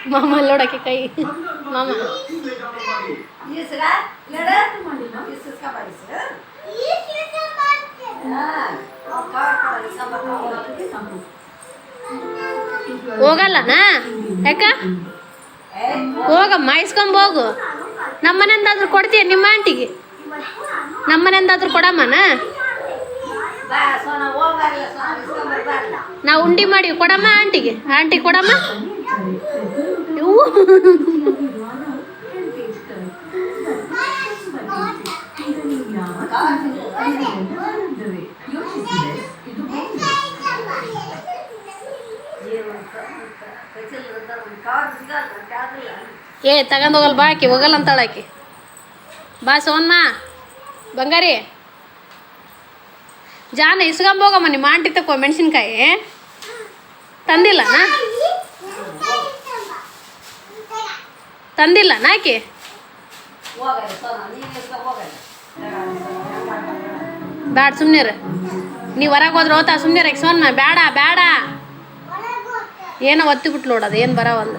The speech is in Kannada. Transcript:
ಮಾಮ ನೋಡಕ್ಕೆ ಕೈ ಮಾಮ ಹೋಗಲ್ಲನಾ ಯಾಕ ಹೋಗಮ್ಮ ಇಸ್ಕೊಂಬೋಗು ನಮ್ಮನೆಂದಾದ್ರೂ ಕೊಡ್ತೀಯ ನಿಮ್ಮ ಆಂಟಿಗೆ ನಮ್ಮನೆಂದಾದ್ರೂ ಕೊಡಮ್ಮನ ನಾವು ಉಂಡಿ ಮಾಡಿ ಕೊಡಮ್ಮ ಆಂಟಿಗೆ ಆಂಟಿ ಕೊಡಮ್ಮ ಇವು ಏ ತಗೊಂಡೋಗಲ್ಲ ಬಾ ಆಕಿ ಹೋಗಲ್ಲ ಅಂತಾಳ ಆಕಿ ಬಾ ಸೋನ್ಮ ಬಂಗಾರಿ ಜಾನ ಇಸ್ಕೊಂಬೋಗಮ್ಮ ನಿಮ್ಮ ಆಂಟಿ ತಕೋ ಮೆಣಸಿನ್ಕಾಯಿ ತಂದಿಲ್ಲನಾ ತಂದಿಲ್ಲನಾ ಆಕಿ ಬ್ಯಾಡ ಸುಮ್ನಿರ ನೀವು ಹೊರಗೆ ಹೋದ್ರೆ ಹೋತಾ ಸುಮ್ನಿರ ಸೋನ್ಮ ಬೇಡ ಬೇಡ ಏನೋ ಒತ್ತಿ ಬಿಟ್ಟು ನೋಡೋದು ಏನು ಬರವಲ್ಲ